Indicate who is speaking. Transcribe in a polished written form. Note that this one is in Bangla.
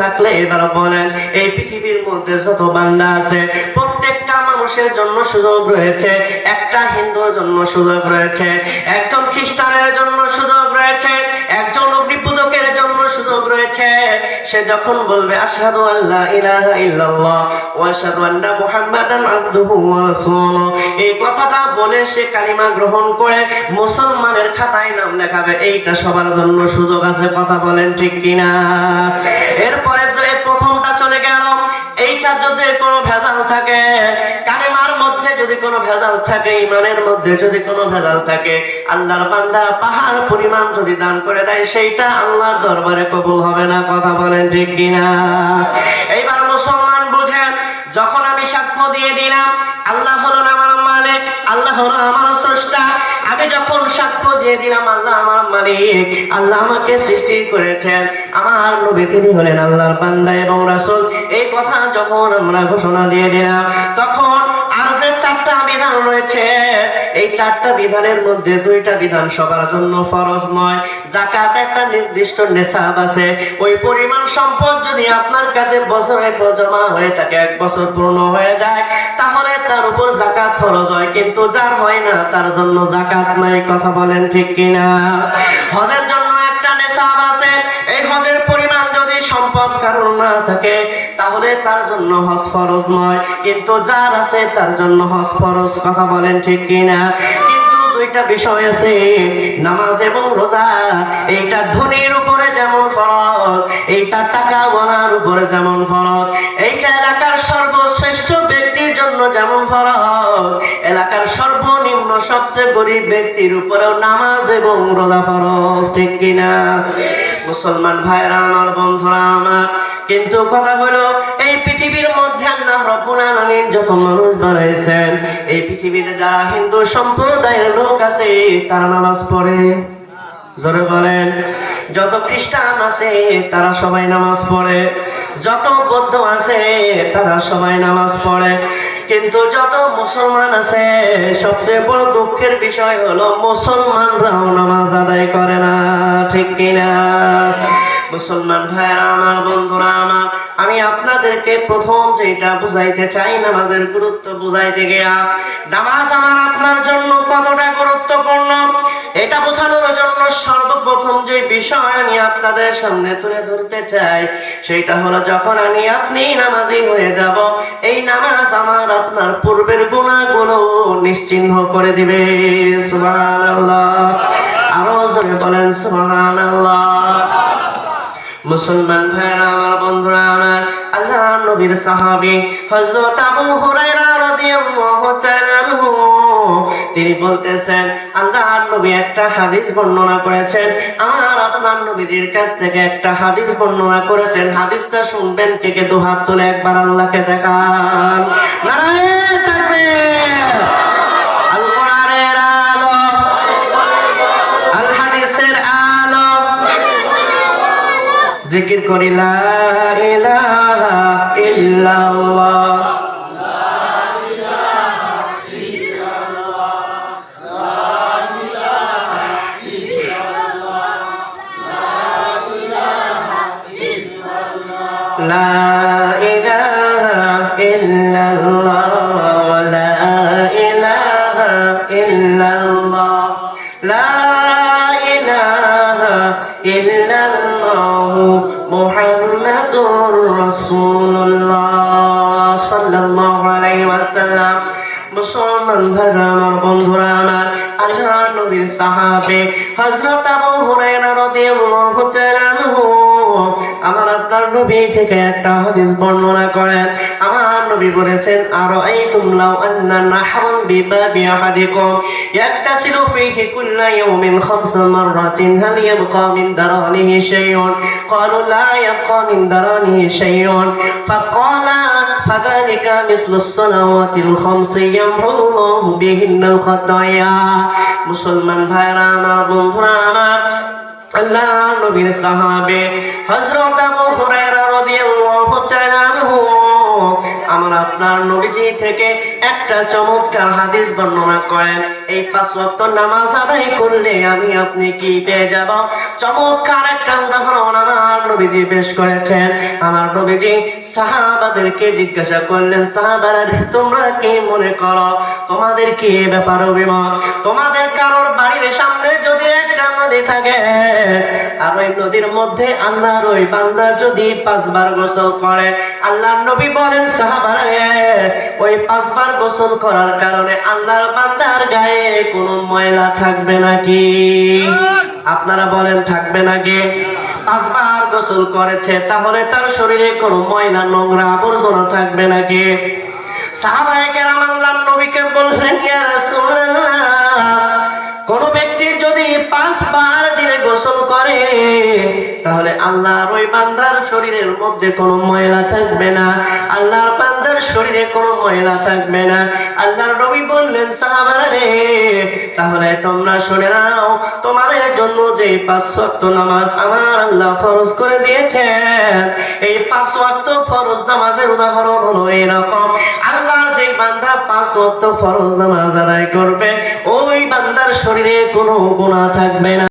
Speaker 1: থাকলে এবার বলেন, এই পৃথিবীর মধ্যে যত বান্দা আছে প্রত্যেকটা মানুষের জন্য সুযোগ রয়েছে। একটা হিন্দুর জন্য সুযোগ রয়েছে, একজন খ্রিস্টানের জন্য সুযোগ রয়েছে, একজন অগ্নি পূজকের জন্য সুযোগ রয়েছে। সে যখন বলবে আশহাদু আল্লা ইলাহা ইল্লাল্লাহ ওয়া আশহাদু আন্না মুহাম্মাদান আবদুহু ওয়া রাসূলুহু, এই কথাটা বলে সে কালিমা গ্রহণ করে মুসলমানের খাতায় নাম লেখাবে। এইটা সবার জন্য সুযোগ আছে, কথা বলেন ঠিক কিনা? এরপরে যে প্রথমটা চলে গেল, এইটা যদি কোনো ভেজাল থাকে, কালেমার মধ্যে যদি কোনো ভেজাল থাকে, ইমানের মধ্যে যদি কোনো ভেজাল থাকে, আল্লাহর বান্দা পাহাড় পরিমাণ যদি দান করে দেয়, সেইটা আল্লাহর দরবারে কবুল হবে না, কথা বলেন ঠিক কিনা? এইবার মুসলমান বুঝেন, যখন আমি সাক্ষ্য দিয়ে দিলাম আল্লাহ হলো আমার মালিক, আল্লাহ হলো আমার স্রষ্টা, আমি যখন সাক্ষ্য দিয়ে দিলাম আল্লাহ আমার মালিক, আল্লাহ আমাকে সৃষ্টি করেছেন, আমার নবী তিনি হলেন আল্লাহর বান্দা এবং রাসূল, এই কথা যখন আমরা ঘোষণা দিয়ে দিলাম, তখন আর যে চারটা বিধান রয়েছে, এই চারটা বিধানের মধ্যে দুইটা বিধান সবার জন্য ফরজ নয়। যাকাত একটা নির্দিষ্ট নেশাব আছে, ওই পরিমাণ সম্পদ যদি আপনার কাছে বছরে জমা হয়ে থাকে, 1 বছর পূর্ণ হয়ে যায়, তাহলে তার উপর যাকাত ফরজ হয়, কিন্তু যার হয় না তার জন্য যাকাত নাই, কথা বলেন ঠিক কিনা? হজের জন্য একটা নেশাব আছে, এই হজের পরিমাণ যদি সম্পদ কারণ না থাকে, তাহলে তার জন্য হজ ফরজ নয়, কিন্তু যার আছে তার জন্য হজ ফরজ, কথা বলেন ঠিক কিনা? কিন্তু দুইটা বিষয় আছে, নামাজ এবং রোজা, এইটা ধনীর উপরে যেমন ফরজ, এইটা টাকা গোনার উপরে যেমন ফরজ, এইটা এলাকার সর্বশ্রেষ্ঠ ব্যক্তির জন্য যেমন ফরজ, এলাকার সর্বনিম্ন সবচেয়ে গরিব ব্যক্তির উপরেও নামাজ এবং রোজা ফরজ, ঠিক কিনা? মুসলমান ভাইরা আমার, বন্ধুরা আমার, কিন্তু কথা হলো এই পৃথিবীর মধ্যে আল্লাহ রাব্বুল আলামিন যত মানুষ বানাইছেন, এই পৃথিবীতে যারা হিন্দু সম্প্রদায়ের লোক আছে তারা নামাজ পড়ে, জোরে বলেন। যত খ্রিস্টান আছে তারা সবাই নামাজ পড়ে, যত বৌদ্ধ আছে তারা সবাই নামাজ পড়ে, কিন্তু যত মুসলমান আছে, সবচেয়ে বড় দুঃখের বিষয় হলো মুসলমানরাও নামাজ আদায় করে না, ঠিক কিনা? মুসলমান ভাইরা আমার, বন্ধুরা আমার, আমি আপনাদেরকে প্রথম যেটা বুঝাইতে চাই, নামাজের গুরুত্ব বুঝাইতে গিয়া, নামাজ আমার আপনার জন্য কতটা গুরুত্বপূর্ণ এটা বোঝানোর জন্য সর্বপ্রথম যে বিষয় আমি আপনাদের সামনে তুলে ধরতে চাই, সেটা হলো যখন আমি আপনি নামাজি হয়ে যাব, এই নামাজ আমার আপনার পূর্বের গুনাহগুলো নিশ্চিহ্ন করে দিবে। সুবহানাল্লাহ, আরো জোরে বলেন সুবহানাল্লাহ। মুসলমান ভাইরা আমার, বন্ধুরা আমার, আল্লাহর নবীর সাহাবী হযরত আবু হুরায়রা রাদিয়াল্লাহু তাআলা আনহু তিনি বলতেছেন, আল্লাহর নবী একটা হাদিস বর্ণনা করেছেন, আমার আপনার নবীজির কাছ থেকে একটা হাদিস বর্ণনা করেছেন। হাদিসটা শুনবেন, কে কে দুহাত তুলে একবার আল্লাহকে দেখান। নারায়ে তাকবীর। আল কোরআনের আলো, আল হাদিসের আলো, জিকির করি লা ইলাহা ইল্লাল্লাহ, লা ইলাহা ইল্লাল্লাহ, লা ইলাহা ইল্লাল্লাহ, লা ইলাহা ইল্লাল্লাহ, মুহাম্মাদুর রাসূলুল্লাহ সাল্লাল্লাহু আলাইহি ওয়াসাল্লাম। মুসলমান ভাইরা আমার, বন্ধুরা আমার, আল্লাহর নবীর সাহাবী হযরত আবু হুরায়রা রাদিয়াল্লাহু তাআলা আনহু আমার আপনার নবী থেকে একটা হাদিস বর্ণনা করেন। আমার নবী বলেছেন, আরাআইতুম লাউ আন্না নাহরান বিবাবি আহাদিকুম ইয়াগতাসিলু ফীহি কুল্লা ইয়াওমিন 5 মাররাতিন হাল ইয়াবকা মিন দারানিহি শাইউন? ক্বালু লা ইয়াবকা মিন দারানিহি শাইউন। ফাকালা ফাযালিকা মিসলুস সালাওয়াতিল 5 ইয়ামহুল্লাহু বিহিন্নাল খাতায়া। মুসলমান ভাইরা আমার, বন্ধুরা আমার, আল্লাহ নবীর সাহাবে হযরত আবু হুরায়রা রাদিয়াল্লাহু তাআলা আনহু আমার আপনার নবীজি থেকে একটা চমৎকার হাদিস বর্ণনা করেন। এই 5 ওয়াক্ত নামাজ আদায় করলে আমি আপনি কি পেয়ে যাব? চমৎকার একটা উদাহরণ আমার নবীজি পেশ করেছেন। আমার নবীজি সাহাবাদেরকে জিজ্ঞাসা করলেন, সাহাবারা তোমরা কি মনে করো, তোমাদের কি এ ব্যাপারে অভিমত? তোমাদের কারোর বাড়ির সামনে যদি একটা নদী থাকে, আর ওই নদীর মধ্যে আল্লাহর ওই বান্দা যদি 5 বার গোসল করে, আল্লাহর নবী বলেন সাহাবারা ওই 5 বার গোসল করার কারণে আল্লাহর বান্দার গায়ে কোনো ময়লা থাকবে নাকি? আপনারা বলেন থাকবে নাকি? 5 বার গোসল করেছে, তাহলে তার শরীরে কোনো ময়লা নোংরা আবর্জনা থাকবে নাকি? সাহাবায়ে কেরাম আল্লাহর নবীকে বললেন, ইয়া রাসূলুল্লাহ, কোন ব্যক্তি যদি 5 বার দিনে গোসল করে, তাহলে আল্লাহর ওই বান্দার শরীরের মধ্যে কোনো ময়লা থাকবে না, আল্লাহর বান্দার শরীরে কোনো ময়লা থাকবে না। আল্লাহর নবী বললেন, সাহাবারা রে, তাহলে তোমরা শুনে নাও, তোমাদের জন্য যে 5 ওয়াক্ত নামাজ আমার আল্লাহ ফরজ করে দিয়েছেন, এই 5 ওয়াক্ত ফরজ নামাজের উদাহরণ হলো এরকম। আল্লাহর যে বান্দা 5 ওয়াক্ত ফরজ নামাজ আদায় করবে, ওই বান্দার শরীরে কোনো গুনাহ থাকবে না।